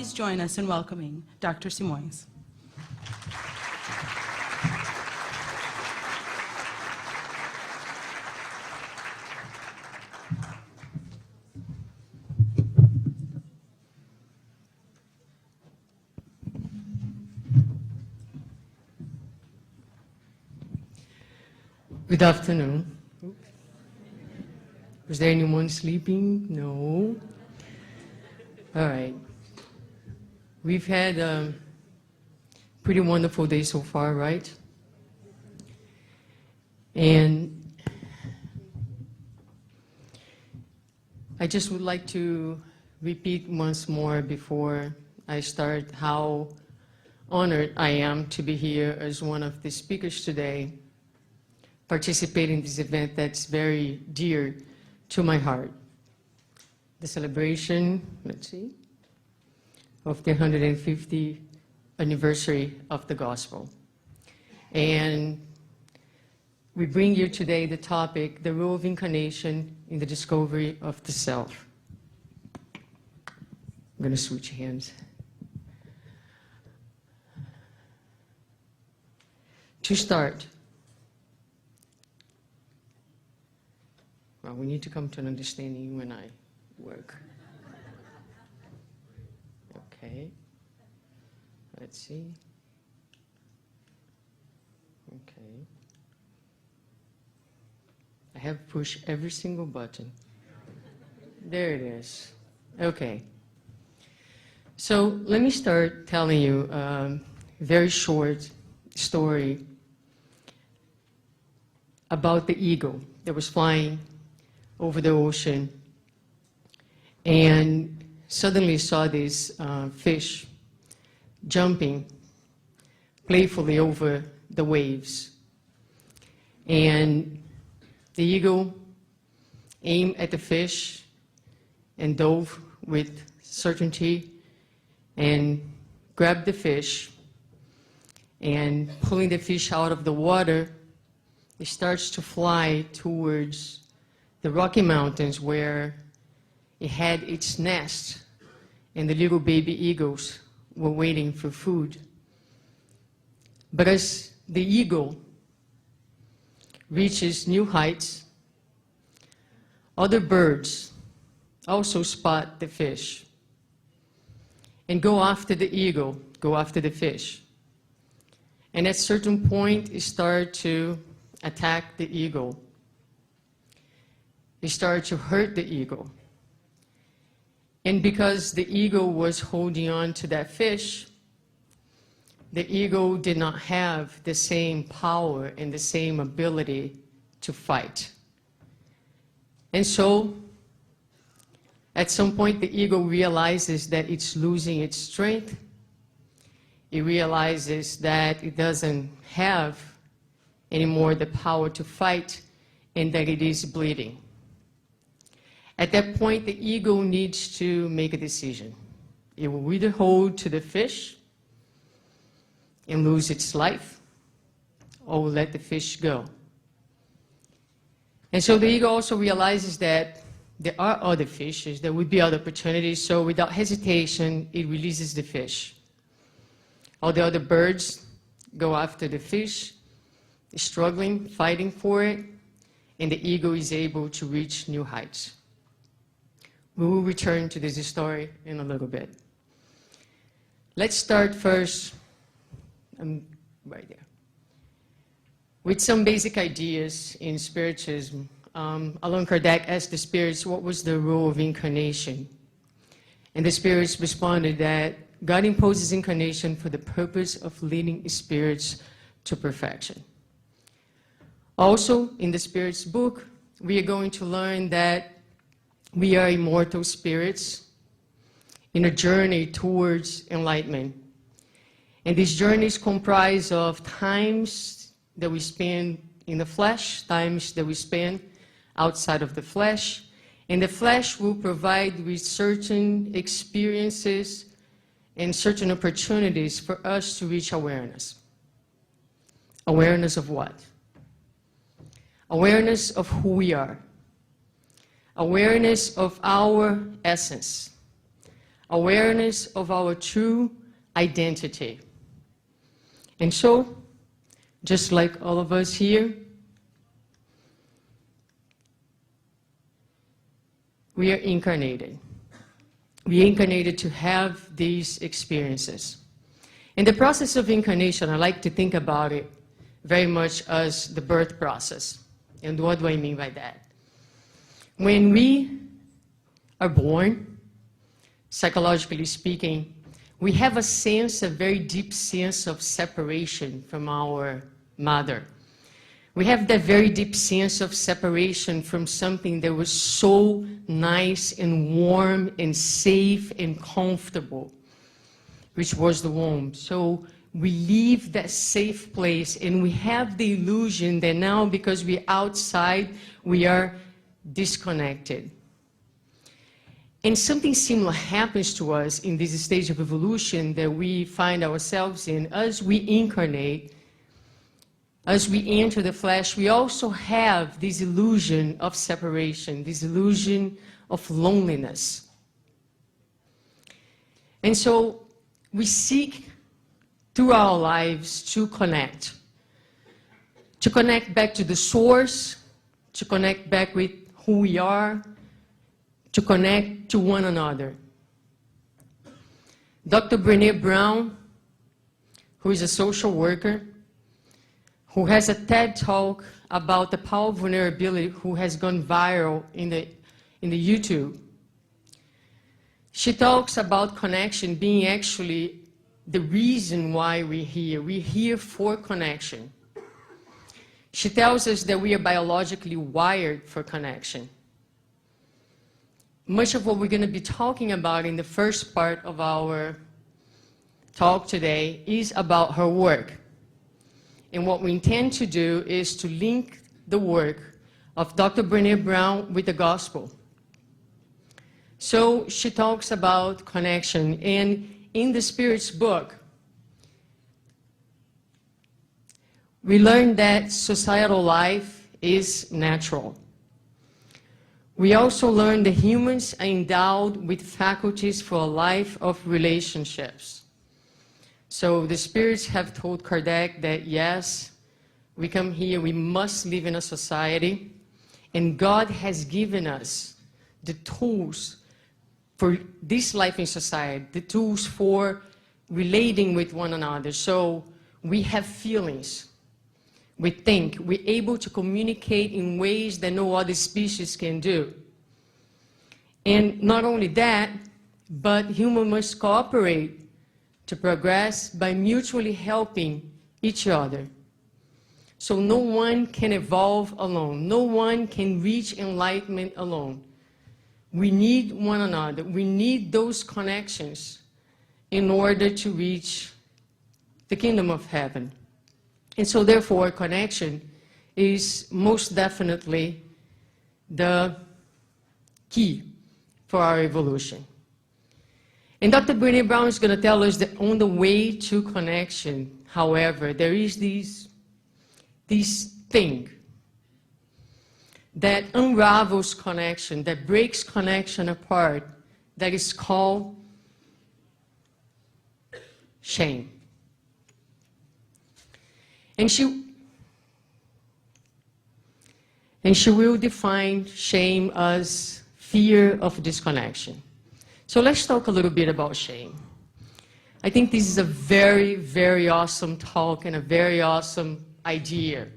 please join us in welcoming Dr. Simoes. Good afternoon. Was there anyone sleeping? No. All right. We've had a pretty wonderful day so far, right? And I just would like to repeat once more before I start how honored I am to be here as one of the speakers today, participating in this event that's very dear to my heart. The celebration, let's see, of the 150th anniversary of the gospel. And we bring you today the topic, the role of incarnation in the discovery of the self. I'm going to switch hands. To start, well, we need to come to an understanding when I work. Okay. Let's see. Okay. I have pushed every single button. There it is. Okay. So let me start telling you a very short story about the eagle that was flying over the ocean and suddenly saw this fish jumping playfully over the waves. And the eagle aimed at the fish and dove with certainty and grabbed the fish, and pulling the fish out of the water, it starts to fly towards the Rocky Mountains where it had its nest, and the little baby eagles were waiting for food. But as the eagle reaches new heights, other birds also spot the fish and go after the eagle, go after the fish. And at a certain point, it started to attack the eagle. They started to hurt the eagle. And because the eagle was holding on to that fish, the eagle did not have the same power and the same ability to fight. And so, at some point, the eagle realizes that it's losing its strength. It realizes that it doesn't have anymore the power to fight and that it is bleeding. At that point, the eagle needs to make a decision. It will either hold to the fish and lose its life, or will let the fish go. And so the eagle also realizes that there are other fishes, there would be other opportunities, so without hesitation, it releases the fish. All the other birds go after the fish, struggling, fighting for it, and the eagle is able to reach new heights. We will return to this story in a little bit. Let's start first, right there, with some basic ideas in Spiritism. Allan Kardec asked the spirits what was the role of incarnation. And the spirits responded that God imposes incarnation for the purpose of leading spirits to perfection. Also, in the Spirit's book, we are going to learn that we are immortal spirits in a journey towards enlightenment. And this journey is comprised of times that we spend in the flesh, times that we spend outside of the flesh. And the flesh will provide with certain experiences and certain opportunities for us to reach awareness. Awareness of what? Awareness of who we are. Awareness of our essence. awareness of our true identity. And so, just like all of us here, we are incarnated. We are incarnated to have these experiences. In the process of incarnation, I like to think about it very much as the birth process. And what do I mean by that? When we are born, psychologically speaking, we have a sense, a very deep sense of separation from our mother. We have that very deep sense of separation from something that was so nice and warm and safe and comfortable, which was the womb. So we leave that safe place and we have the illusion that now, because we're outside, we are disconnected. And something similar happens to us in this stage of evolution that we find ourselves in. As we incarnate, as we enter the flesh, we also have this illusion of separation, this illusion of loneliness. And so we seek through our lives to connect back to the source, to connect back with who we are, to connect to one another. Dr. Brené Brown, who is a social worker, who has a TED Talk about the power of vulnerability, who has gone viral in the YouTube. She talks about connection being actually the reason why we're here. We're here for connection. She tells us that we are biologically wired for connection. Much of what we're going to be talking about in the first part of our talk today is about her work. And what we intend to do is to link the work of Dr. Brené Brown with the gospel. So she talks about connection, and in the Spirit's book, we learn that societal life is natural. We also learn that humans are endowed with faculties for a life of relationships. So the spirits have told Kardec that yes, we come here, we must live in a society, and God has given us the tools for this life in society, the tools for relating with one another. So we have feelings. We think, we're able to communicate in ways that no other species can do. And not only that, but humans must cooperate to progress by mutually helping each other. So no one can evolve alone. No one can reach enlightenment alone. We need one another. We need those connections in order to reach the kingdom of heaven. And so therefore, connection is most definitely the key for our evolution. And Dr. Brené Brown is going to tell us that on the way to connection, however, there is this thing that unravels connection, that breaks connection apart, that is called shame. And she will define shame as fear of disconnection. So let's talk a little bit about shame. I think this is a very, very awesome talk and a very awesome idea.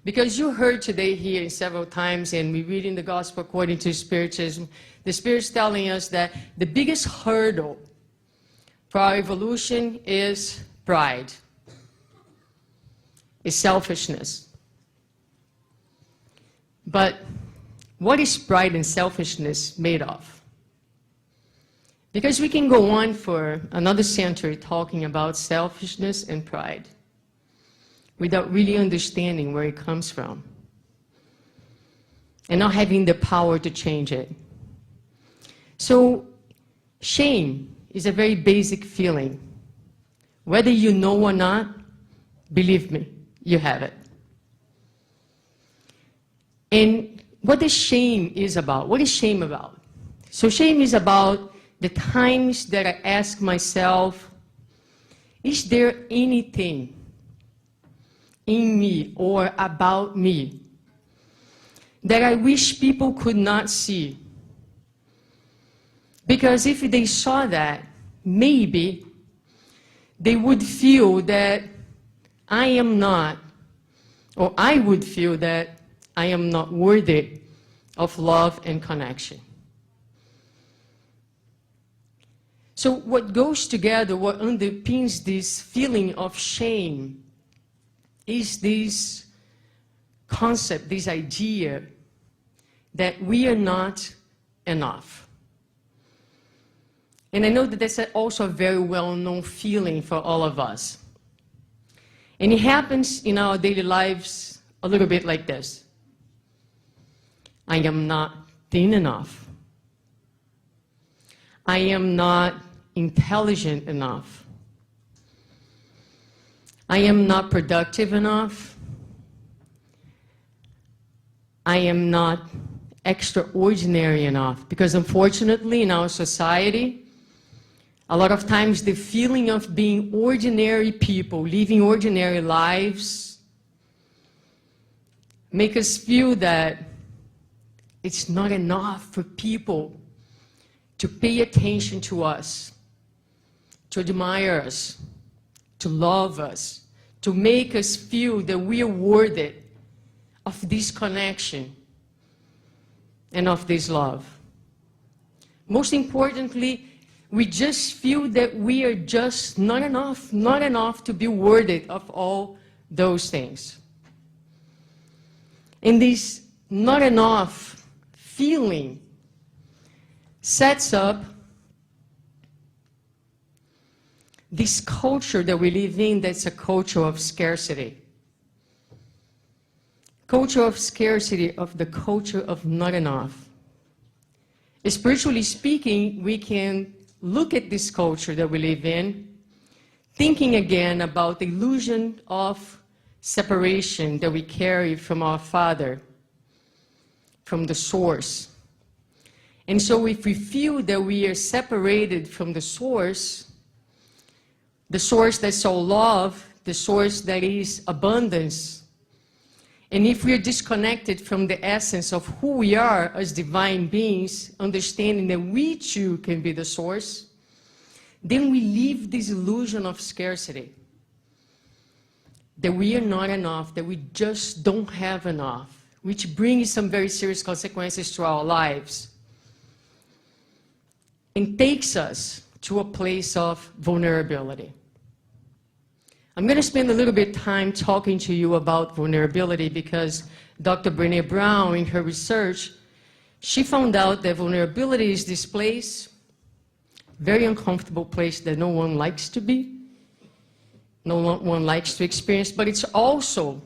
Because you heard today here several times, and we read in the Gospel according to Spiritism, the Spirit's telling us that the biggest hurdle for our evolution is pride, is selfishness. But what is pride and selfishness made of? Because we can go on for another century talking about selfishness and pride without really understanding where it comes from and not having the power to change it. So shame is a very basic feeling. Whether you know or not, believe me, you have it. And what is shame is about? What is shame about? So shame is about the times that I ask myself, is there anything in me or about me that I wish people could not see? Because if they saw that, maybe they would feel that I am not, or I would feel that I am not worthy of love and connection. So what goes together, what underpins this feeling of shame is this concept, this idea that we are not enough. And I know that that's also a very well-known feeling for all of us. And it happens in our daily lives a little bit like this. I am not thin enough. I am not intelligent enough. I am not productive enough. I am not extraordinary enough. Because unfortunately, in our society, a lot of times the feeling of being ordinary people, living ordinary lives, make us feel that it's not enough for people to pay attention to us, to admire us, to love us, to make us feel that we are worthy of this connection and of this love. Most importantly, we just feel that we are just not enough to be worthy of all those things. And this not enough feeling sets up this culture that we live in that's a culture of scarcity. Culture of scarcity, of the culture of not enough. Spiritually speaking, we can look at this culture that we live in, thinking again about the illusion of separation that we carry from our Father, from the source. And so if we feel that we are separated from the source that's all love, the source that is abundance, and if we are disconnected from the essence of who we are as divine beings, understanding that we too can be the source, then we live this illusion of scarcity. That we are not enough, that we just don't have enough, which brings some very serious consequences to our lives and takes us to a place of vulnerability. I'm going to spend a little bit of time talking to you about vulnerability because Dr. Brené Brown, in her research, she found out that vulnerability is this place, very uncomfortable place that no one likes to be, no one likes to experience, but it's also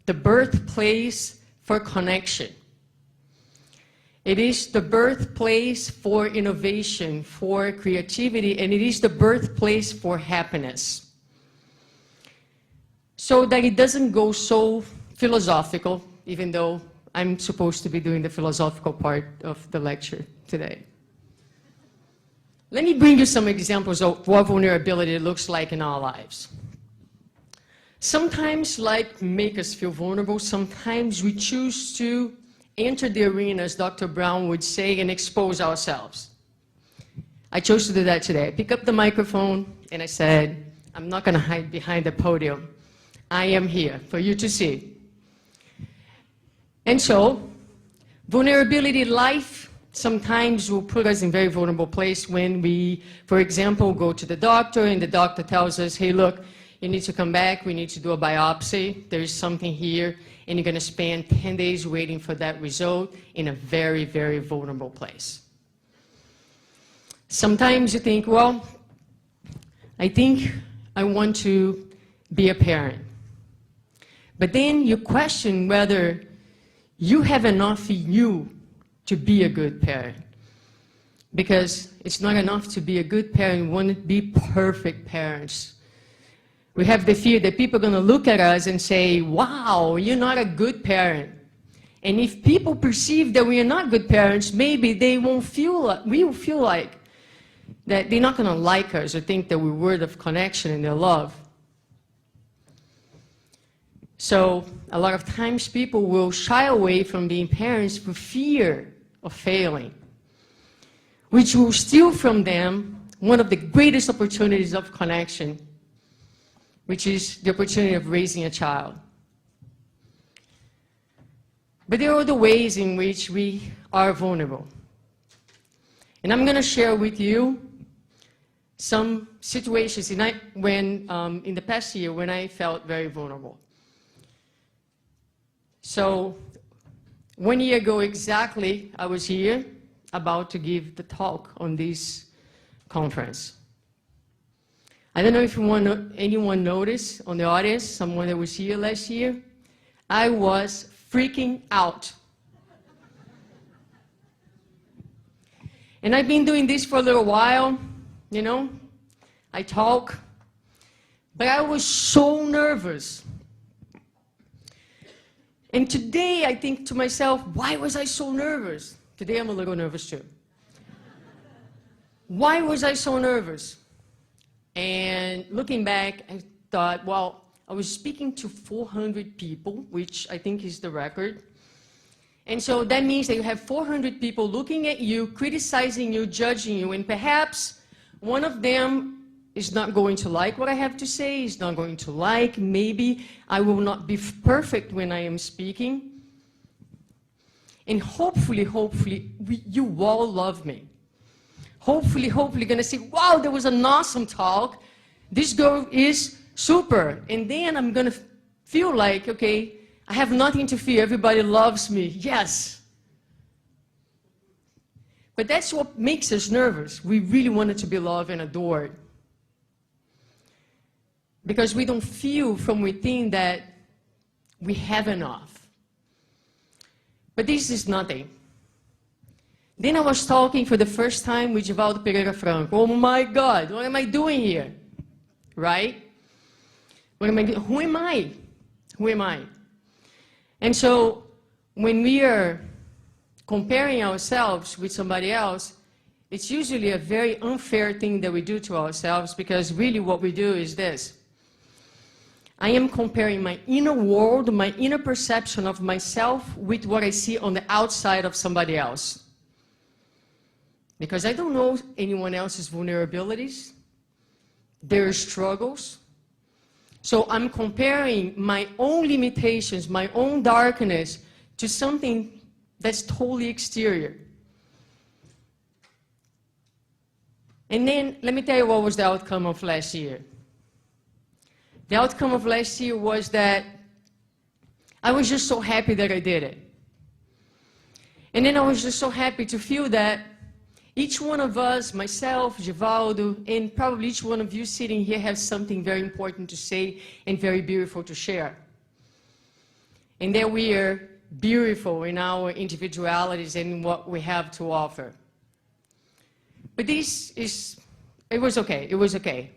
the birthplace for connection. It is the birthplace for innovation, for creativity, and it is the birthplace for happiness. So that it doesn't go so philosophical, even though I'm supposed to be doing the philosophical part of the lecture today. Let me bring you some examples of what vulnerability looks like in our lives. Sometimes life makes us feel vulnerable. Sometimes we choose to enter the arena, as Dr. Brown would say, and expose ourselves. I chose to do that today. I picked up the microphone and I said, I'm not going to hide behind the podium. I am here for you to see. And so, vulnerability, life sometimes will put us in very vulnerable place when we, for example, go to the doctor and the doctor tells us, hey, look, you need to come back, we need to do a biopsy, there's something here, and you're going to spend 10 days waiting for that result in a very, very vulnerable place. Sometimes you think, well, I think I want to be a parent. But then you question whether you have enough in you to be a good parent. Because it's not enough to be a good parent, we want to be perfect parents. We have the fear that people are going to look at us and say, wow, you're not a good parent. And if people perceive that we are not good parents, maybe they won't feel, we will feel like that they're not going to like us or think that we're worthy of connection and their love. So a lot of times people will shy away from being parents for fear of failing, which will steal from them one of the greatest opportunities of connection, which is the opportunity of raising a child. But there are other ways in which we are vulnerable. And I'm going to share with you some situations in the past year when I felt very vulnerable. So 1 year ago exactly, I was here about to give the talk on this conference. I don't know if anyone noticed on the audience, someone that was here last year, I was freaking out. And I've been doing this for a little while, you know, I talk, but I was so nervous. And today I think to myself, why was I so nervous? Today I'm a little nervous too. Why was I so nervous? And looking back, I thought, well, I was speaking to 400 people, which I think is the record. And so that means that you have 400 people looking at you, criticizing you, judging you, and perhaps one of them is not going to like what I have to say, is not going to like, maybe I will not be perfect when I am speaking. And hopefully, you all love me. Hopefully, gonna say, wow, there was an awesome talk. This girl is super. And then I'm gonna feel like, okay, I have nothing to fear. Everybody loves me. Yes. But that's what makes us nervous. We really wanted to be loved and adored. Because we don't feel from within that we have enough. But this is nothing. Then I was talking for the first time with Givaldo Pereira Franco. Oh my God, what am I doing here? Right? What am I doing? Who am I? Who am I? And so when we are comparing ourselves with somebody else, it's usually a very unfair thing that we do to ourselves, because really what we do is this. I am comparing my inner world, my inner perception of myself with what I see on the outside of somebody else. Because I don't know anyone else's vulnerabilities, their struggles. So I'm comparing my own limitations, my own darkness, to something that's totally exterior. And then, let me tell you what was the outcome of last year. The outcome of last year was that I was just so happy that I did it. And then I was just so happy to feel that each one of us, myself, Givaldo, and probably each one of you sitting here has something very important to say and very beautiful to share. And that we are beautiful in our individualities and in what we have to offer. But it was okay, it was okay.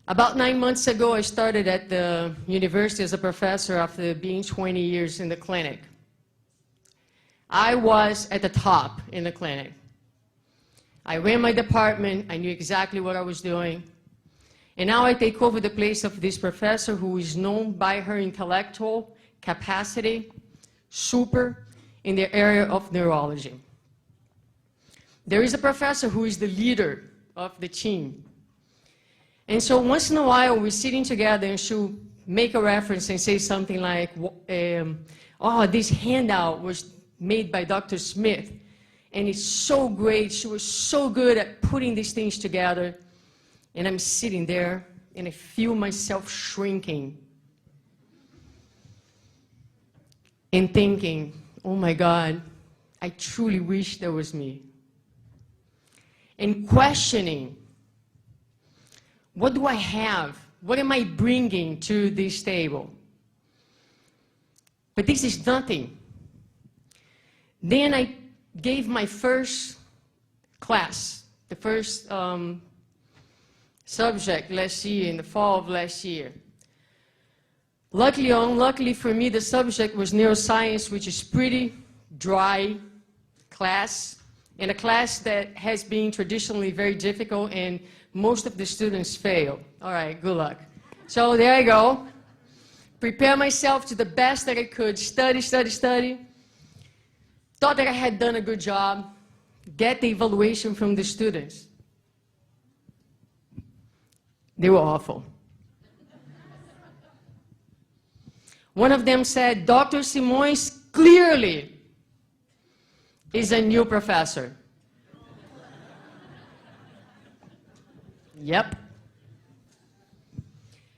About 9 months ago, I started at the university as a professor after being 20 years in the clinic. I was at the top in the clinic. I ran my department, I knew exactly what I was doing. And now I take over the place of this professor who is known by her intellectual capacity, super, in the area of neurology. There is a professor who is the leader of the team. And so once in a while, we're sitting together and she'll make a reference and say something like, oh, this handout was made by Dr. Smith. And it's so great. She was so good at putting these things together. And I'm sitting there, and I feel myself shrinking. And thinking, oh my God, I truly wish that was me. And questioning, what do I have? What am I bringing to this table? But this is nothing. Then I gave my first class, the first subject last year, in the fall of last year. Luckily or unluckily for me, the subject was neuroscience, which is pretty dry class. in a class that has been traditionally very difficult and most of the students fail. All right, good luck. So there I go. Prepare myself to the best that I could, study. Thought that I had done a good job, get the evaluation from the students. They were awful. One of them said, Dr. Simoes clearly is a new professor. Yep.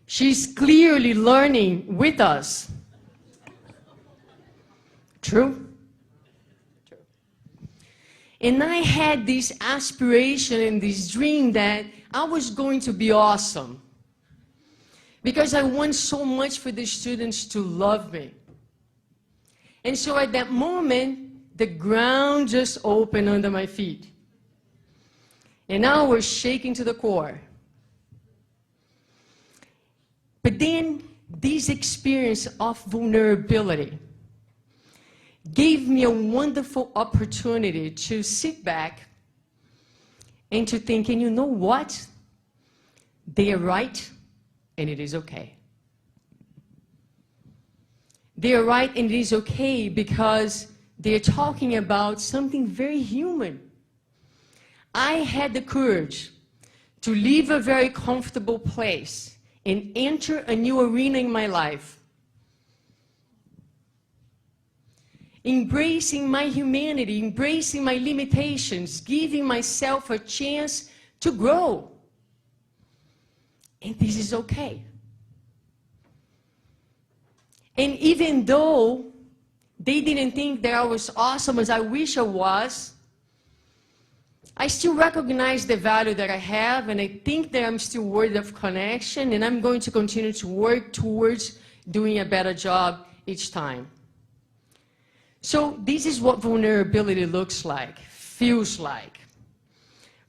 She's clearly learning with us. True? True. And I had this aspiration and this dream that I was going to be awesome. Because I want so much for the students to love me. And so at that moment, the ground just opened under my feet. And I was shaking to the core. But then this experience of vulnerability gave me a wonderful opportunity to sit back and to think, and you know what? They are right, and it is okay. They are right, and it is okay because they are talking about something very human. I had the courage to leave a very comfortable place and enter a new arena in my life. Embracing my humanity, embracing my limitations, giving myself a chance to grow. And this is okay. And even though they didn't think that I was awesome as I wish I was, I still recognize the value that I have, and I think that I'm still worthy of connection, and I'm going to continue to work towards doing a better job each time. So this is what vulnerability looks like, feels like.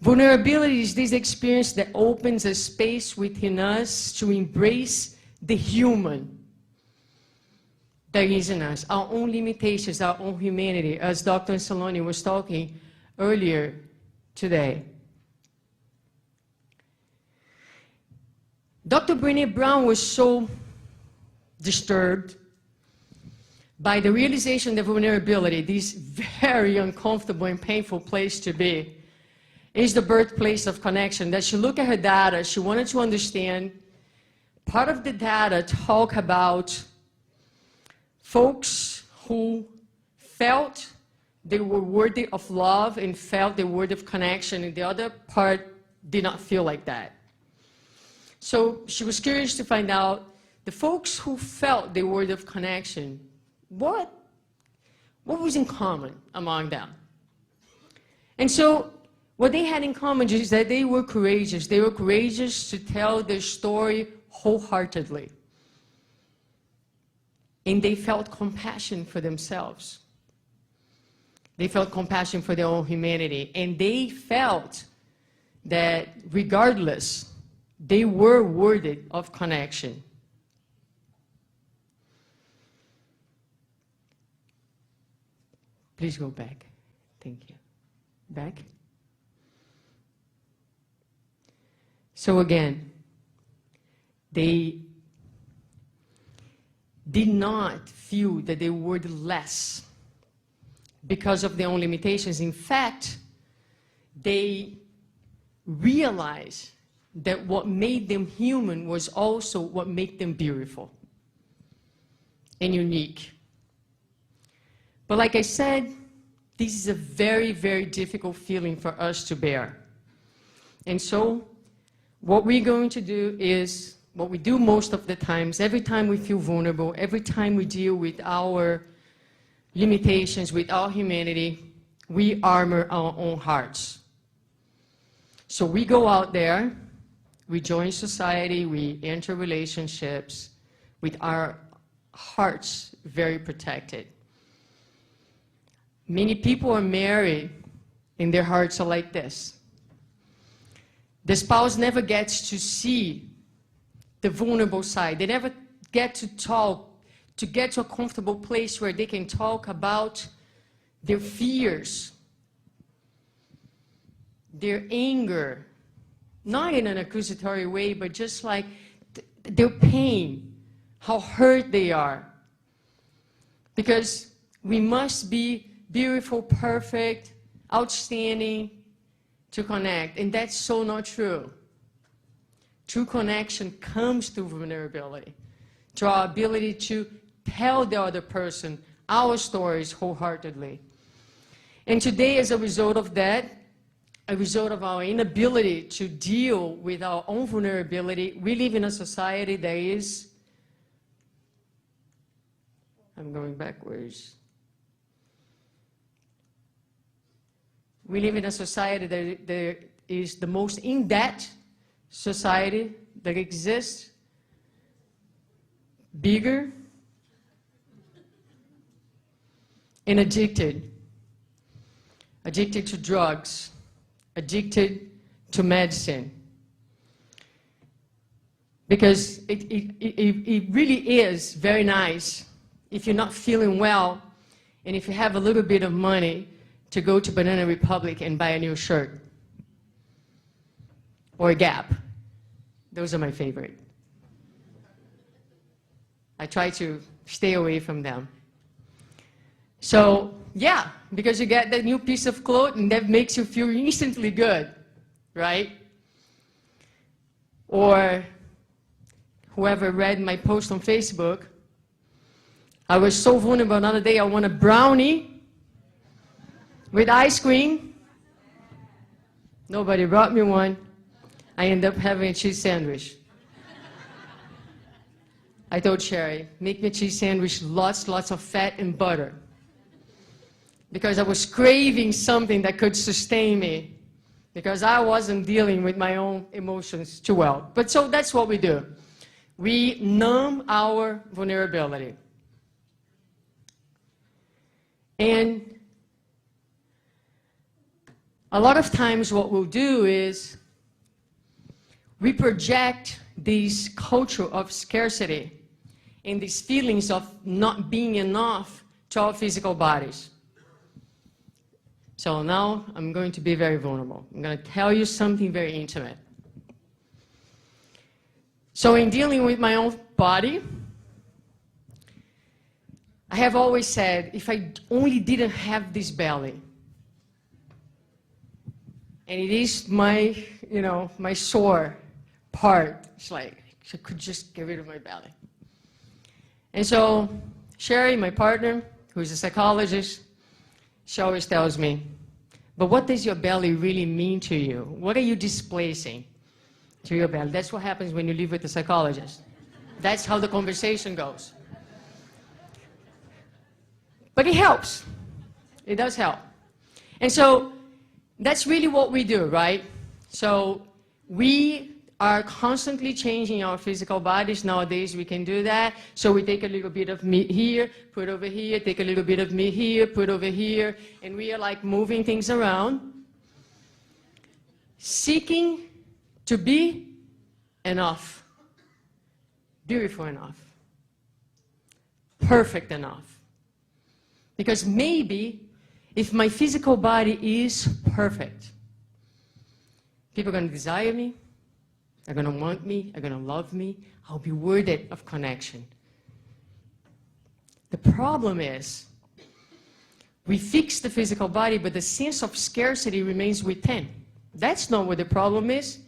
Vulnerability is this experience that opens a space within us to embrace the human that is in us, our own limitations, our own humanity, as Dr. Saloni was talking earlier today. Dr. Brené Brown was so disturbed by the realization that vulnerability, this very uncomfortable and painful place to be, is the birthplace of connection. That she looked at her data, she wanted to understand, part of the data talk about folks who felt they were worthy of love and felt they were worthy of connection, and the other part did not feel like that. So she was curious to find out the folks who felt they were worthy of connection, what was in common among them? And so what they had in common is that they were courageous. They were courageous to tell their story wholeheartedly. And they felt compassion for themselves. They felt compassion for their own humanity. And they felt that regardless, they were worthy of connection. Please go back. Thank you. Back. So again, they did not feel that they were less because of their own limitations. In fact, they realized that what made them human was also what made them beautiful and unique. But like I said, this is a very, very difficult feeling for us to bear. And so what we're going to do is what we do most of the times, every time we feel vulnerable, every time we deal with our limitations, with our humanity, we armor our own hearts. So we go out there, we join society, we enter relationships with our hearts very protected. Many people are married and their hearts are like this. The spouse never gets to see the vulnerable side. They never get to talk, to get to a comfortable place where they can talk about their fears, their anger, not in an accusatory way, but just like their pain, how hurt they are. Because we must be beautiful, perfect, outstanding to connect, and that's so not true. True connection comes through vulnerability, to our ability to tell the other person our stories wholeheartedly. And today, as a result of that, a result of our inability to deal with our own vulnerability, we live in a society that is, I'm going backwards. We live in a society that is the most in-debt society that exists, bigger, and addicted. Addicted to drugs, addicted to medicine. Because it really is very nice if you're not feeling well and if you have a little bit of money to go to Banana Republic and buy a new shirt. Or Gap. Those are my favorite. I try to stay away from them. So, yeah, because you get that new piece of clothing that makes you feel instantly good, right? Or whoever read my post on Facebook, I was so vulnerable another day, I want a brownie with ice cream. Nobody brought me one. I ended up having a cheese sandwich. I told Sherry, make me a cheese sandwich, lots of fat and butter. Because I was craving something that could sustain me. Because I wasn't dealing with my own emotions too well. But so that's what we do. We numb our vulnerability. And a lot of times what we'll do is we project this culture of scarcity and these feelings of not being enough to our physical bodies. So now I'm going to be very vulnerable. I'm going to tell you something very intimate. So in dealing with my own body, I have always said, if I only didn't have this belly, and it is my, my sore part, it's like, I could just get rid of my belly. And so Sherry, my partner, who's a psychologist, she always tells me, but what does your belly really mean to you? What are you displacing to your belly? That's what happens when you live with a psychologist. That's how the conversation goes. But it helps. It does help. And so that's really what we do, right? So we are constantly changing our physical bodies. Nowadays we can do that. So we take a little bit of meat here, put over here, take a little bit of meat here, put over here, and we are like moving things around, seeking to be enough, beautiful enough, perfect enough. Because maybe if my physical body is perfect, people are going to desire me, are going to want me, are going to love me, I'll be worthy of connection. The problem is, we fix the physical body, but the sense of scarcity remains within. That's not what the problem is.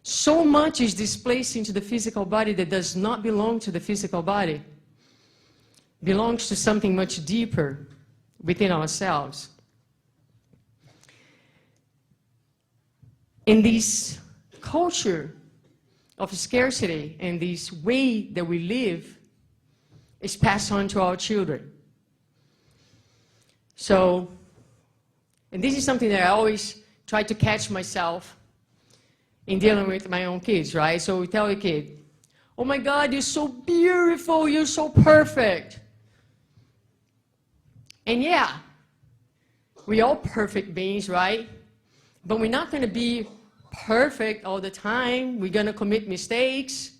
So much is displaced into the physical body that does not belong to the physical body. Belongs to something much deeper within ourselves. In this culture of scarcity and this way that we live is passed on to our children. So, and this is something that I always try to catch myself in dealing with my own kids, right? So we tell a kid, oh my God, you're so beautiful, you're so perfect. And yeah, we're all perfect beings, right? But we're not going to be perfect all the time. We're going to commit mistakes.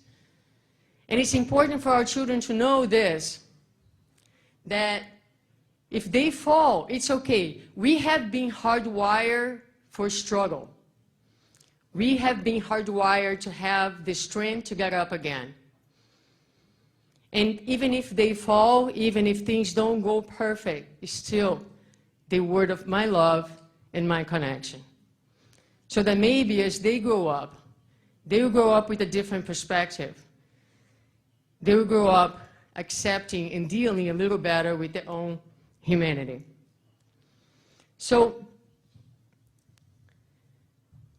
And it's important for our children to know this, that if they fall, it's okay. We have been hardwired for struggle. We have been hardwired to have the strength to get up again. And even if they fall, even if things don't go perfect, it's still the word of my love and my connection. So that maybe as they grow up, they will grow up with a different perspective. They will grow up accepting and dealing a little better with their own humanity. So,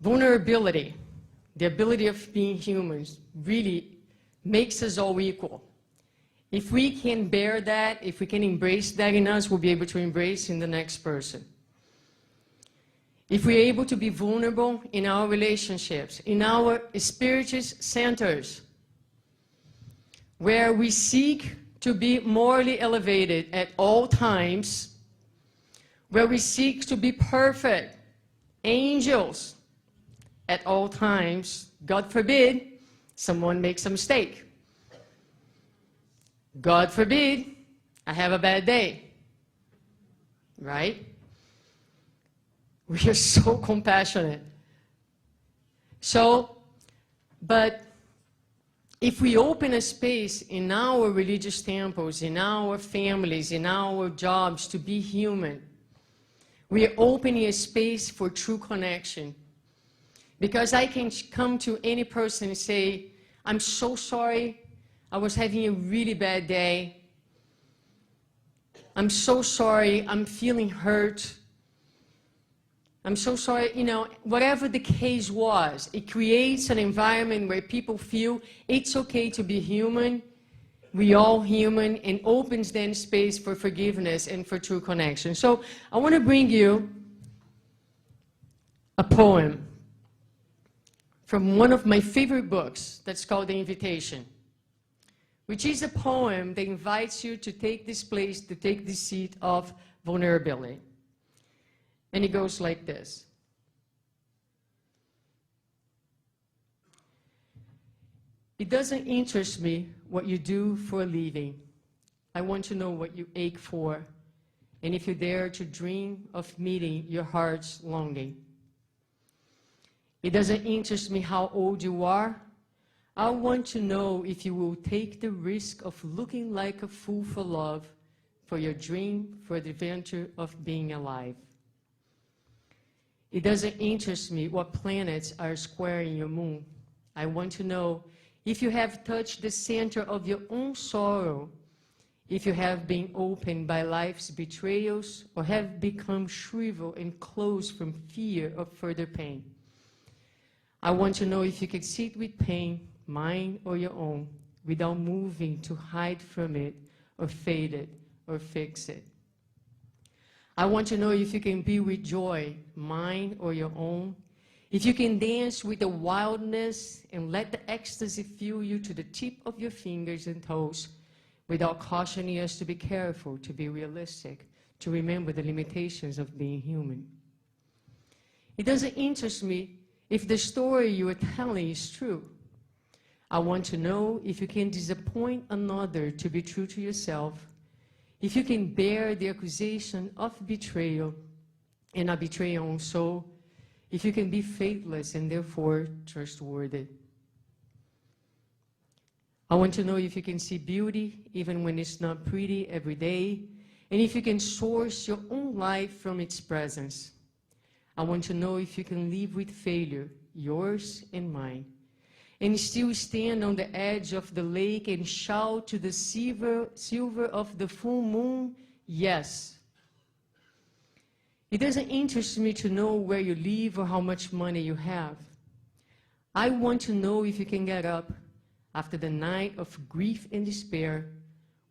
vulnerability, the ability of being humans, really makes us all equal. If we can bear that, if we can embrace that in us, we'll be able to embrace in the next person. If we're able to be vulnerable in our relationships, in our spiritist centers, where we seek to be morally elevated at all times, where we seek to be perfect, angels at all times, God forbid someone makes a mistake. God forbid I have a bad day, right? We are so compassionate. So, but if we open a space in our religious temples, in our families, in our jobs to be human, we are opening a space for true connection. Because I can come to any person and say, I'm so sorry, I was having a really bad day. I'm so sorry, I'm feeling hurt. I'm so sorry, you know, whatever the case was, it creates an environment where people feel it's okay to be human, we all human, and opens then space for forgiveness and for true connection. So I want to bring you a poem from one of my favorite books that's called The Invitation, which is a poem that invites you to take this place, to take this seat of vulnerability. And it goes like this. It doesn't interest me what you do for a living. I want to know what you ache for, and if you dare to dream of meeting your heart's longing. It doesn't interest me how old you are. I want to know if you will take the risk of looking like a fool for love, for your dream, for the adventure of being alive. It doesn't interest me what planets are squaring your moon. I want to know if you have touched the center of your own sorrow, if you have been opened by life's betrayals, or have become shriveled and closed from fear of further pain. I want to know if you can sit with pain, mine or your own, without moving to hide from it, or fade it, or fix it. I want to know if you can be with joy, mine or your own, if you can dance with the wildness and let the ecstasy fill you to the tip of your fingers and toes, without cautioning us to be careful, to be realistic, to remember the limitations of being human. It doesn't interest me if the story you are telling is true. I want to know if you can disappoint another to be true to yourself, if you can bear the accusation of betrayal and a betray your own soul, if you can be faithless and therefore trustworthy. I want to know if you can see beauty even when it's not pretty every day, and if you can source your own life from its presence. I want to know if you can live with failure, yours and mine, and still stand on the edge of the lake and shout to the silver of the full moon, yes. It doesn't interest me to know where you live or how much money you have. I want to know if you can get up after the night of grief and despair,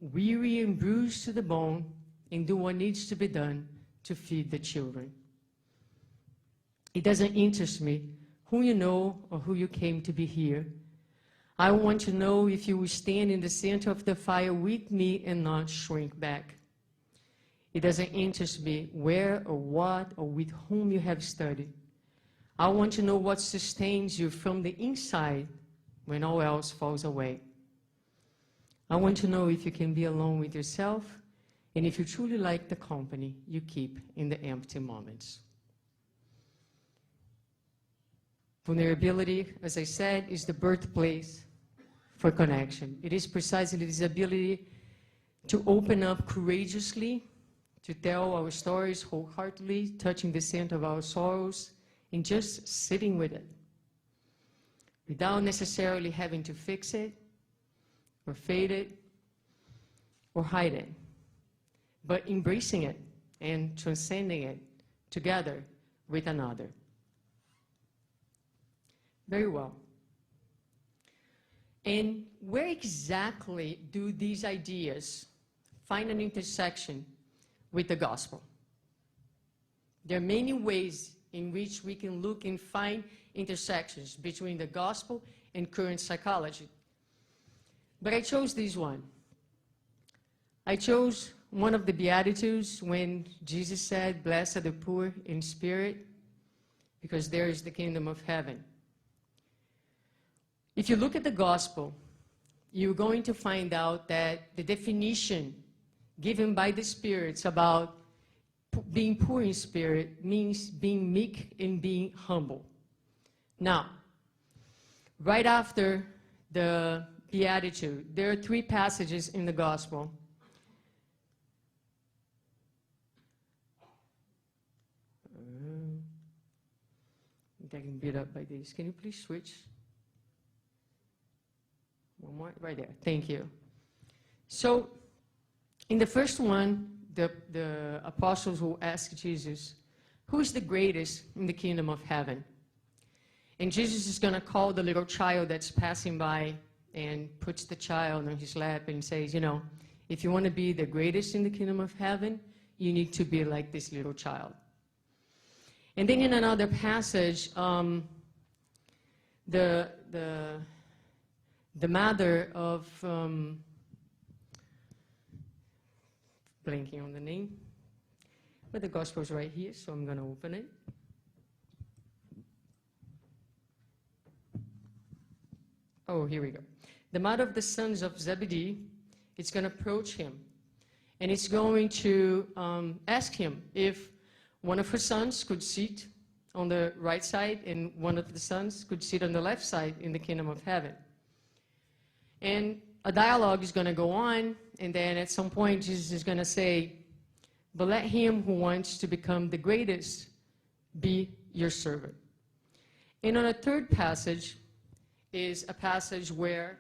weary and bruised to the bone, and do what needs to be done to feed the children. It doesn't interest me who you know or who you came to be here. I want to know if you will stand in the center of the fire with me and not shrink back. It doesn't interest me where or what or with whom you have studied. I want to know what sustains you from the inside when all else falls away. I want to know if you can be alone with yourself and if you truly like the company you keep in the empty moments. Vulnerability, as I said, is the birthplace for connection. It is precisely this ability to open up courageously, to tell our stories wholeheartedly, touching the center of our sorrows, and just sitting with it, without necessarily having to fix it, or fade it, or hide it, but embracing it and transcending it together with another. Very well. And where exactly do these ideas find an intersection with the gospel? There are many ways in which we can look and find intersections between the gospel and current psychology. But I chose this one. I chose one of the Beatitudes when Jesus said, "Blessed are the poor in spirit, because there is the kingdom of heaven." If you look at the gospel, you're going to find out that the definition given by the spirits about being poor in spirit means being meek and being humble. Now, right after the Beatitude, there are 3 passages in the gospel. I'm getting beat up by this. Can you please switch? One more, right there. Thank you. So, in the first one, the apostles will ask Jesus, who is the greatest in the kingdom of heaven? And Jesus is going to call the little child that's passing by and puts the child on his lap and says, you know, if you want to be the greatest in the kingdom of heaven, you need to be like this little child. And then in another passage, the mother of, blanking on the name, but the gospel is right here, so I'm going to open it. Oh, here we go. The mother of the sons of Zebedee is going to approach him, and it's going to ask him if one of her sons could sit on the right side and one of the sons could sit on the left side in the kingdom of heaven. And a dialogue is going to go on, and then at some point Jesus is going to say, but let him who wants to become the greatest be your servant. And on a third passage is a passage where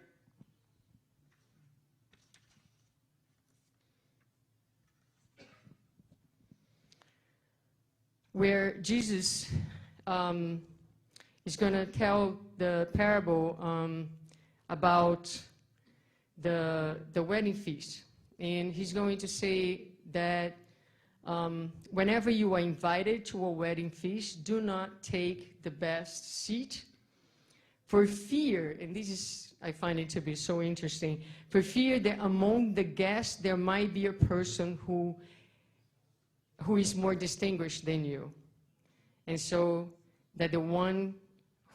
Jesus is going to tell the parable about the wedding feast. And he's going to say that whenever you are invited to a wedding feast, do not take the best seat for fear, and this is, I find it to be so interesting, for fear that among the guests there might be a person who is more distinguished than you. And so that the one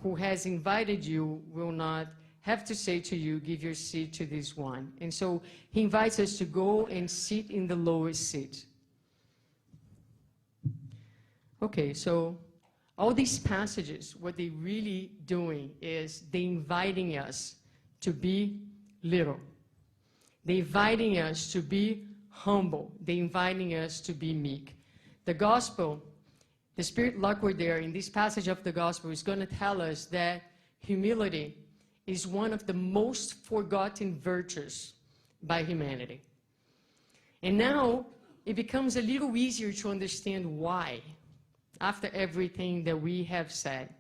who has invited you will not have to say to you, give your seat to this one. And so he invites us to go and sit in the lowest seat. Okay, so all these passages, what they're really doing is they're inviting us to be little. They're inviting us to be humble. They're inviting us to be meek. The gospel, the Spirit Lockward there in this passage of the gospel is going to tell us that humility is one of the most forgotten virtues by humanity. And now it becomes a little easier to understand why, after everything that we have said.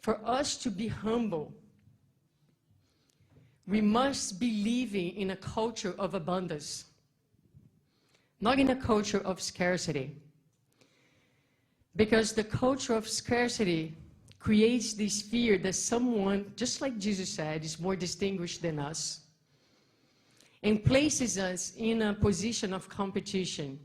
For us to be humble, we must be living in a culture of abundance, not in a culture of scarcity. Because the culture of scarcity creates this fear that someone, just like Jesus said, is more distinguished than us, and places us in a position of competition.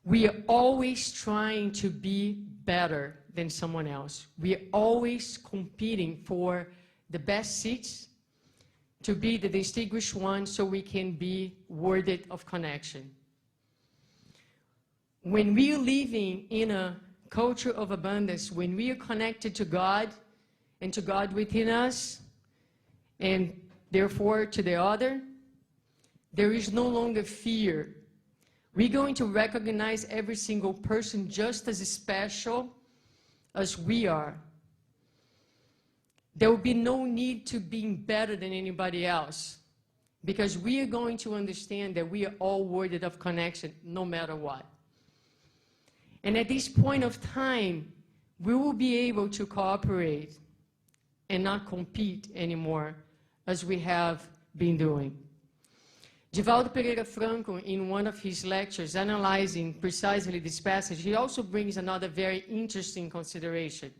We are always trying to be better than someone else. We are always competing for the best seats, to be the distinguished one so we can be worthy of connection. When we are living in a culture of abundance, when we are connected to God and to God within us, and therefore to the other, there is no longer fear. We're going to recognize every single person just as special as we are. There will be no need to being better than anybody else, because we are going to understand that we are all worthy of connection no matter what. And at this point of time, we will be able to cooperate and not compete anymore as we have been doing. Divaldo Pereira Franco, in one of his lectures analyzing precisely this passage, he also brings another very interesting consideration.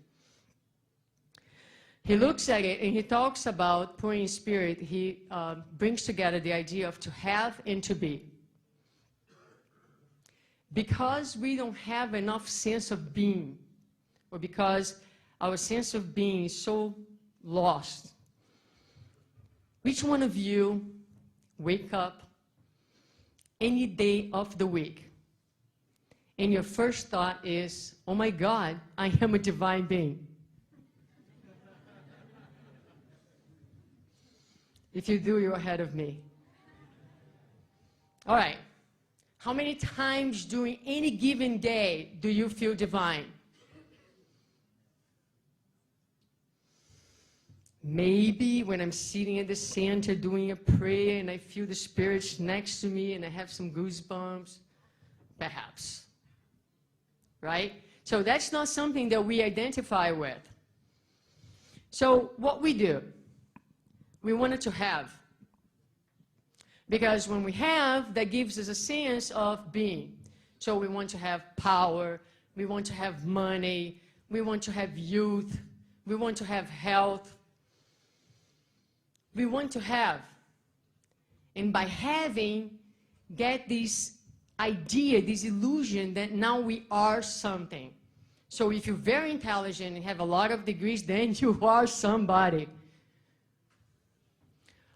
He looks at it and he talks about poor in spirit. He brings together the idea of to have and to be. Because we don't have enough sense of being, or because our sense of being is so lost, which one of you wake up any day of the week and your first thought is, oh my God, I am a divine being? If you do, you're ahead of me. All right. How many times during any given day do you feel divine? Maybe when I'm sitting at the center doing a prayer and I feel the spirits next to me and I have some goosebumps. Perhaps. Right? So that's not something that we identify with. So what we do, we wanted to have. Because when we have, that gives us a sense of being. So we want to have power, we want to have money, we want to have youth, we want to have health. We want to have. And by having, get this idea, this illusion that now we are something. So if you're very intelligent and have a lot of degrees, then you are somebody.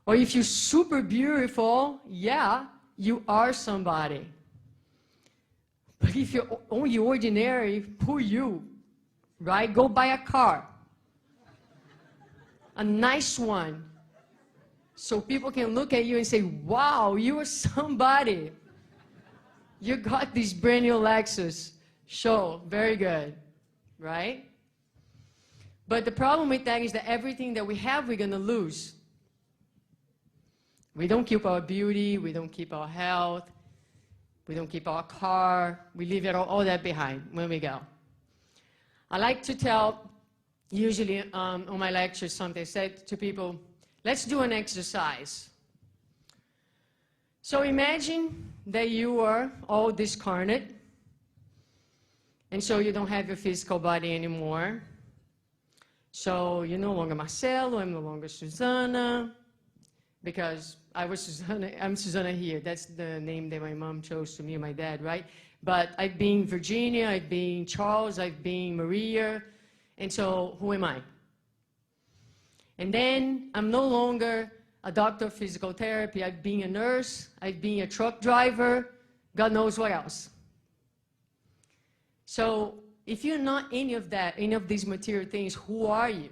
Or if you're super beautiful, yeah, you are somebody. But if you're only ordinary, poor you, right? Go buy a car. A nice one. So people can look at you and say, wow, you are somebody. You got this brand new Lexus. Sure, very good, right? But the problem with that is that everything that we have, we're going to lose. We don't keep our beauty, we don't keep our health, we don't keep our car, we leave it all that behind when we go. I like to tell, usually on my lectures, something I said to people, let's do an exercise. So imagine that you are all discarnate, and so you don't have your physical body anymore. So you're no longer Marcelo, I'm no longer Suzana, because I'm Suzana here. That's the name that my mom chose to me and my dad, right? But I've been Virginia, I've been Charles, I've been Maria, and so who am I? And then I'm no longer a doctor of physical therapy. I've been a nurse, I've been a truck driver, God knows what else. So if you're not any of that, any of these material things, who are you?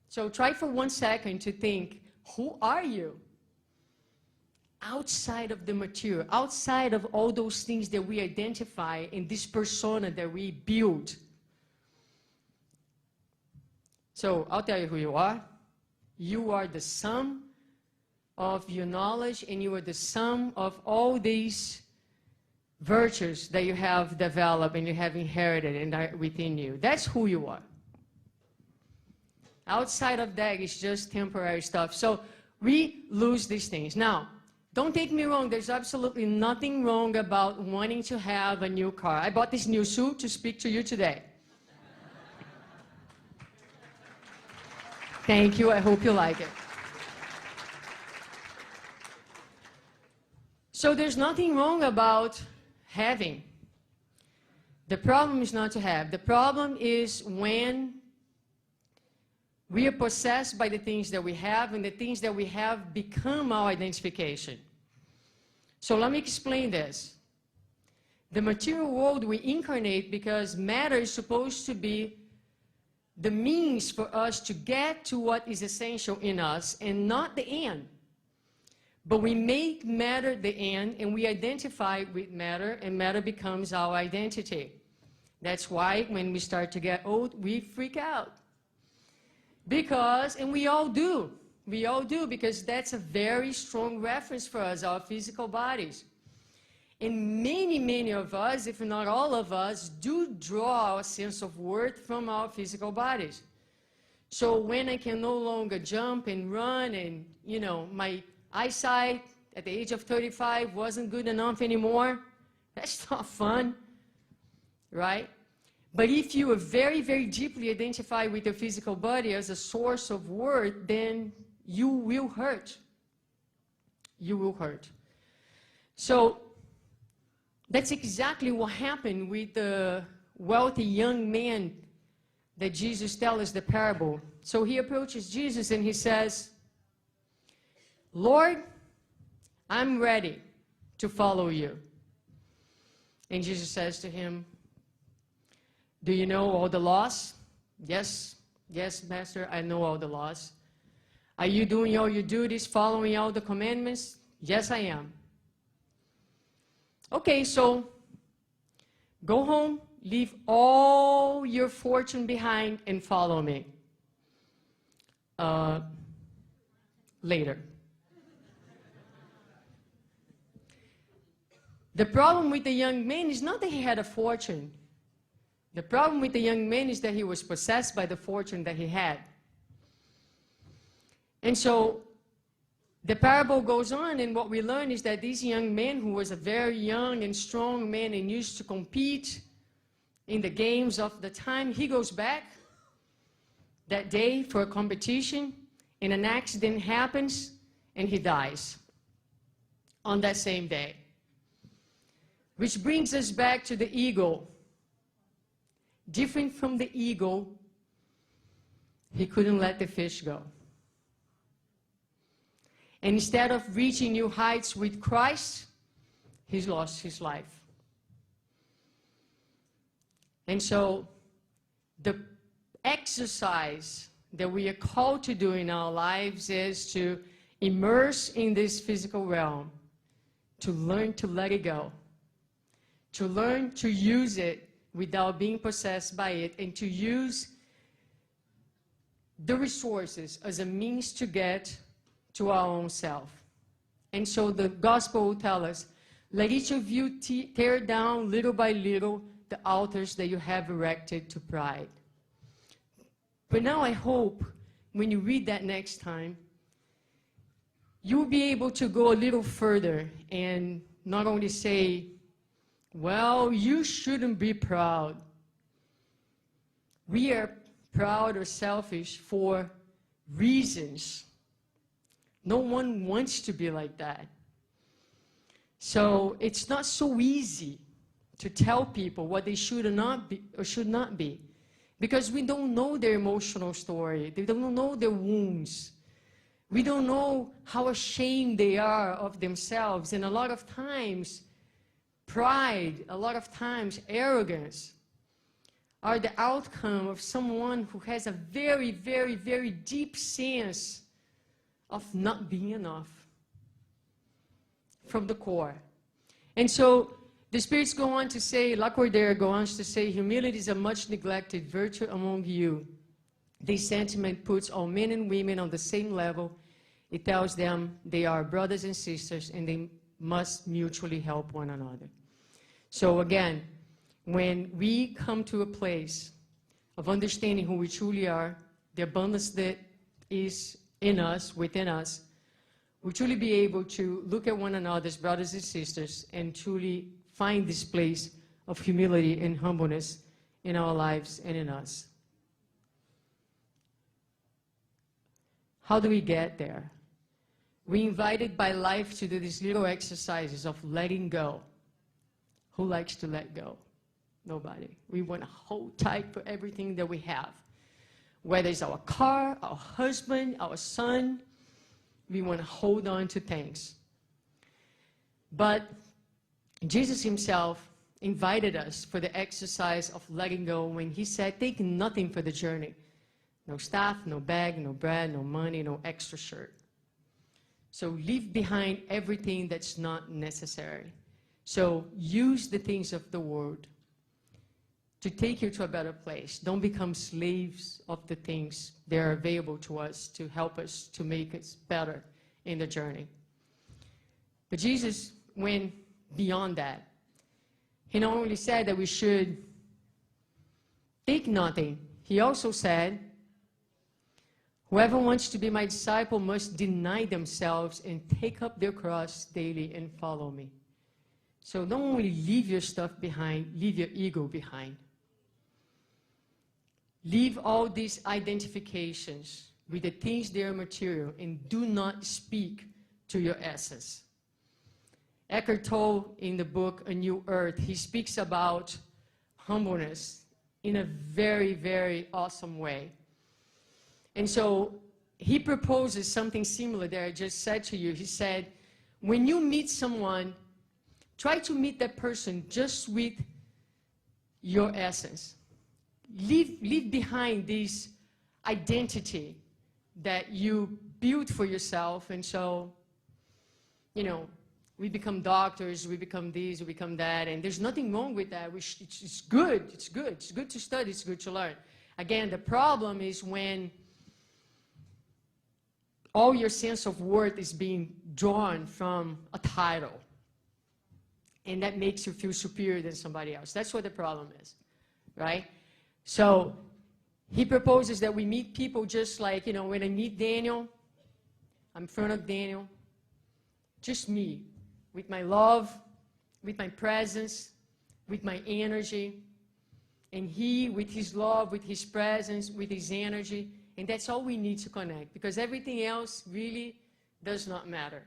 So try for 1 second to think, who are you? Outside of the material, outside of all those things that we identify in this persona that we build. So I'll tell you who you are. You are the sum of your knowledge, and you are the sum of all these virtues that you have developed and you have inherited and are within you. That's who you are. Outside of that is just temporary stuff. So we lose these things. Now, don't take me wrong, there's absolutely nothing wrong about wanting to have a new car. I bought this new suit to speak to you today. Thank you, I hope you like it. So there's nothing wrong about having. The problem is not to have. The problem is when we are possessed by the things that we have, and the things that we have become our identification. So let me explain this. The material world we incarnate because matter is supposed to be the means for us to get to what is essential in us and not the end. But we make matter the end and we identify with matter and matter becomes our identity. That's why when we start to get old, we freak out. Because, and we all do because that's a very strong reference for us, our physical bodies. And many of us, if not all of us, do draw our sense of worth from our physical bodies. So when I can no longer jump and run and, my eyesight at the age of 35 wasn't good enough anymore, that's not fun, right? But if you are very, very deeply identified with your physical body as a source of worth, then you will hurt. You will hurt. So that's exactly what happened with the wealthy young man that Jesus tells us the parable. So he approaches Jesus and he says, Lord, I'm ready to follow you. And Jesus says to him, do you know all the laws? Yes, Master, I know all the laws. Are you doing all your duties, following all the commandments? Yes, I am. Okay, so go home, leave all your fortune behind, and follow me. Later. The problem with the young man is not that he had a fortune. The problem with the young man is that he was possessed by the fortune that he had. And so the parable goes on, and what we learn is that this young man, who was a very young and strong man and used to compete in the games of the time, he goes back that day for a competition, and an accident happens, and he dies on that same day. Which brings us back to the eagle. Different from the eagle, he couldn't let the fish go. And instead of reaching new heights with Christ, he's lost his life. And so the exercise that we are called to do in our lives is to immerse in this physical realm, to learn to let it go, to learn to use it without being possessed by it, and to use the resources as a means to get to our own self. And so the gospel will tell us, let each of you tear down little by little the altars that you have erected to pride. But now I hope when you read that next time, you'll be able to go a little further and not only say, well, you shouldn't be proud. We are proud or selfish for reasons. No one wants to be like that. So it's not so easy to tell people what they should not be, because we don't know their emotional story. They don't know their wounds. We don't know how ashamed they are of themselves. And a lot of times, pride, a lot of times, arrogance are the outcome of someone who has a very, very, very deep sense of not being enough from the core. And so the spirits go on to say, Lacordaire goes on to say, humility is a much neglected virtue among you. This sentiment puts all men and women on the same level. It tells them they are brothers and sisters and they must mutually help one another. So again, when we come to a place of understanding who we truly are, the abundance that is in us, within us, we truly be able to look at one another as brothers and sisters and truly find this place of humility and humbleness in our lives and in us. How do we get there? We're invited by life to do these little exercises of letting go. Who likes to let go? Nobody. We want to hold tight for everything that we have. Whether it's our car, our husband, our son, we want to hold on to things. But Jesus himself invited us for the exercise of letting go when he said, take nothing for the journey. No staff, no bag, no bread, no money, no extra shirt. So leave behind everything that's not necessary. So use the things of the world to take you to a better place. Don't become slaves of the things that are available to us to help us to make us better in the journey. But Jesus went beyond that. He not only said that we should take nothing, he also said, whoever wants to be my disciple must deny themselves and take up their cross daily and follow me. So don't only leave your stuff behind, leave your ego behind. Leave all these identifications with the things that are material and do not speak to your essence. Eckhart Tolle, in the book A New Earth, he speaks about humbleness in a very, very awesome way. And so he proposes something similar that I just said to you. He said, when you meet someone, try to meet that person just with your essence. Leave behind this identity that you built for yourself. And so, you know, we become doctors, we become this, we become that, and there's nothing wrong with that. It's good, it's good. It's good to study, it's good to learn. Again, the problem is when all your sense of worth is being drawn from a title, and that makes you feel superior than somebody else. That's what the problem is, right? So he proposes that we meet people just like, you know, when I meet Daniel, I'm in front of Daniel, just me, with my love, with my presence, with my energy, and he with his love, with his presence, with his energy, and that's all we need to connect, because everything else really does not matter.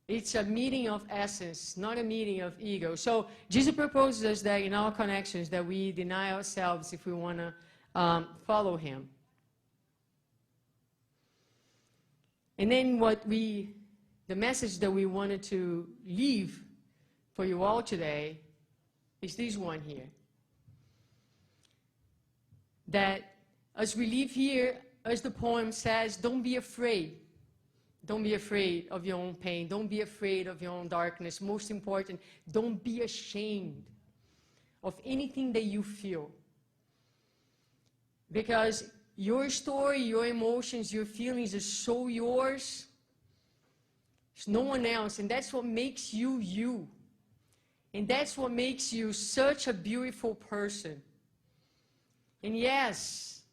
It's a meeting of essence, not a meeting of ego. So Jesus proposes us that in our connections that we deny ourselves if we want to follow him. And then the message that we wanted to leave for you all today is this one here. That as we leave here, as the poem says, don't be afraid. Don't be afraid of your own pain. Don't be afraid of your own darkness. Most important, don't be ashamed of anything that you feel. Because your story, your emotions, your feelings are so yours. It's no one else, and that's what makes you you. And that's what makes you such a beautiful person. And yes,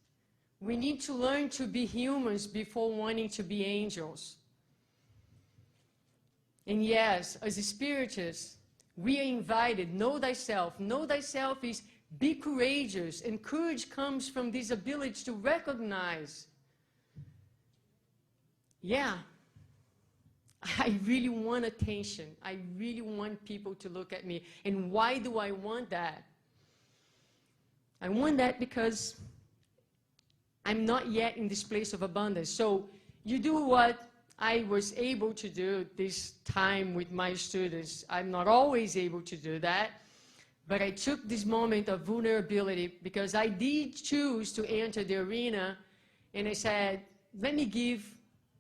we need to learn to be humans before wanting to be angels. And yes, as a spiritist, we are invited, know thyself. Know thyself is be courageous, and courage comes from this ability to recognize, yeah, I really want attention. I really want people to look at me. And why do I want that? I want that because I'm not yet in this place of abundance. So you do what I was able to do this time with my students. I'm not always able to do that. But I took this moment of vulnerability because I did choose to enter the arena. And I said, let's give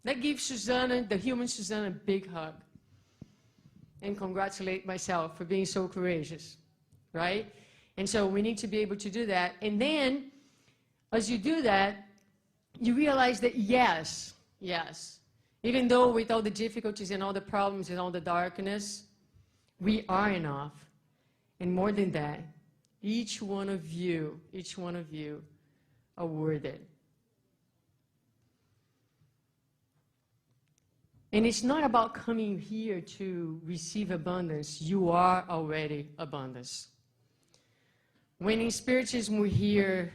Suzana, the human Suzana, a big hug and congratulate myself for being so courageous, right? And so we need to be able to do that. And then, as you do that, you realize that yes, even though with all the difficulties and all the problems and all the darkness, we are enough. And more than that, each one of you are worthy. And it's not about coming here to receive abundance. You are already abundance. When in Spiritism we hear,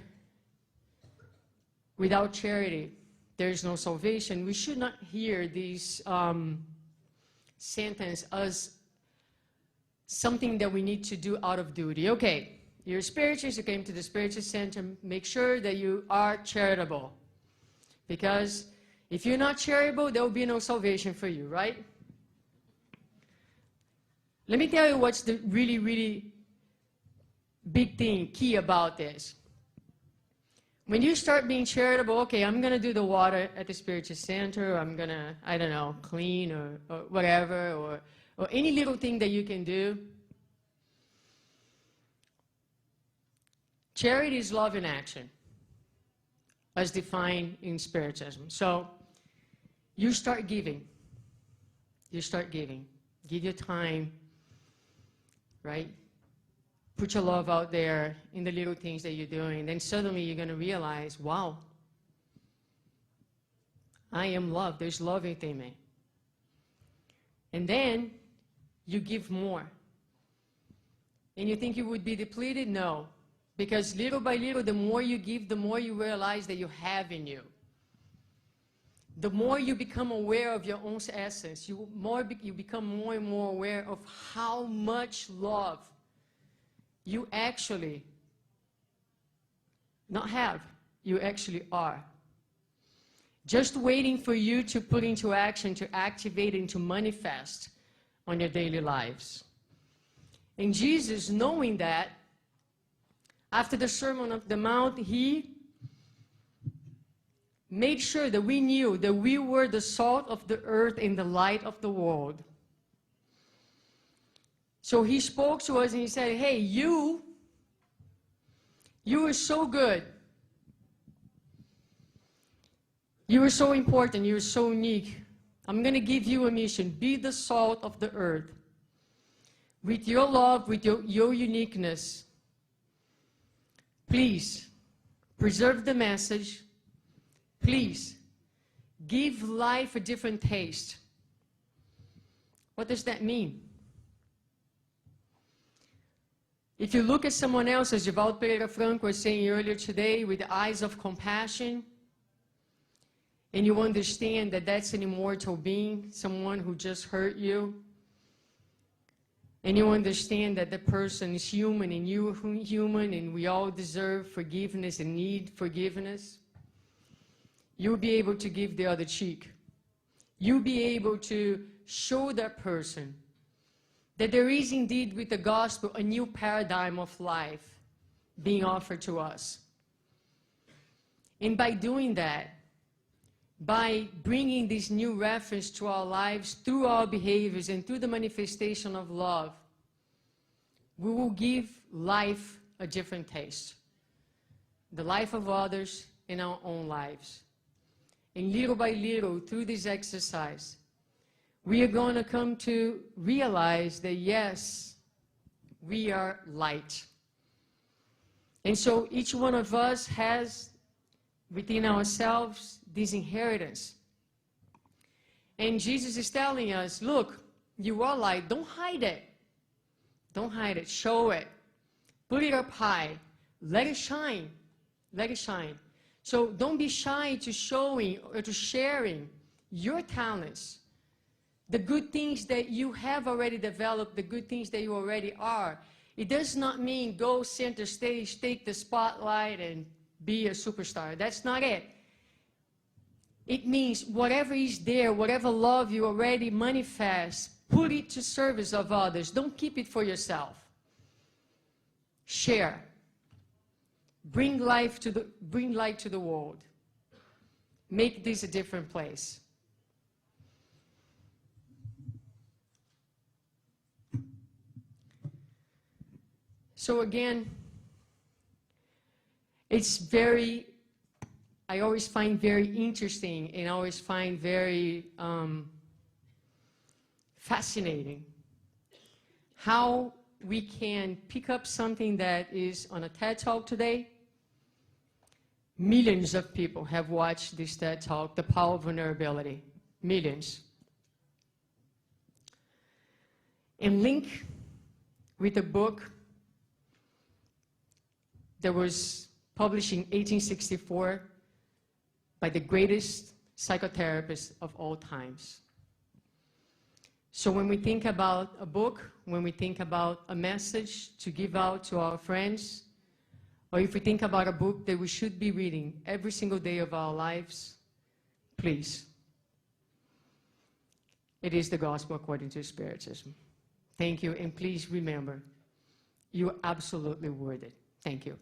without charity, there is no salvation, we should not hear this sentence as something that we need to do out of duty. Okay, you're a spiritist, you came to the Spiritist Center, make sure that you are charitable. Because if you're not charitable, there will be no salvation for you, right? Let me tell you what's the really, really big thing, key about this. When you start being charitable, okay, I'm going to do the water at the Spiritist Center, I'm going to, I don't know, clean or whatever, or any little thing that you can do. Charity is love in action, as defined in Spiritism. So you start giving. You start giving. Give your time, right? Put your love out there in the little things that you're doing. Then suddenly you're going to realize, wow, I am loved. There's love within me. And then you give more. And you think you would be depleted? No. Because little by little, the more you give, the more you realize that you have in you. The more you become aware of your own essence, you become more and more aware of how much love you actually not have, you actually are. Just waiting for you to put into action, to activate and to manifest on your daily lives. And Jesus, knowing that, after the Sermon on the Mount, he made sure that we knew that we were the salt of the earth and the light of the world. So he spoke to us and he said, hey, you are so good. You are so important. You are so unique. I'm going to give you a mission. Be the salt of the earth. With your love, with your uniqueness, please preserve the message. Please give life a different taste. What does that mean? If you look at someone else, as Givaldo Pereira Franco was saying earlier today, with the eyes of compassion, and you understand that that's an immortal being, someone who just hurt you, and you understand that the person is human and you are human and we all deserve forgiveness and need forgiveness, you'll be able to give the other cheek. You'll be able to show that person that there is indeed with the gospel a new paradigm of life being offered to us. And by doing that, by bringing this new reference to our lives through our behaviors and through the manifestation of love, we will give life a different taste. The life of others and our own lives. And little by little, through this exercise, we are going to come to realize that, yes, we are light. And so each one of us has within ourselves this inheritance. And Jesus is telling us, look, you are light. Don't hide it. Don't hide it. Show it. Put it up high. Let it shine. Let it shine. So don't be shy to showing or to sharing your talents, the good things that you have already developed, the good things that you already are. It does not mean go center stage, take the spotlight, and be a superstar. That's not it. It means whatever is there, whatever love you already manifest, put it to service of others. Don't keep it for yourself. Share. Bring light to the world. Make this a different place. So again, I always find very interesting and I always find very fascinating how we can pick up something that is on a TED Talk today. Millions of people have watched this TED Talk, The Power of Vulnerability. Millions. And link with a book that was published in 1864 by the greatest psychotherapist of all times. So when we think about a book, when we think about a message to give out to our friends, or if we think about a book that we should be reading every single day of our lives, please. It is the Gospel according to Spiritism. Thank you, and please remember, you're absolutely worth it. Thank you.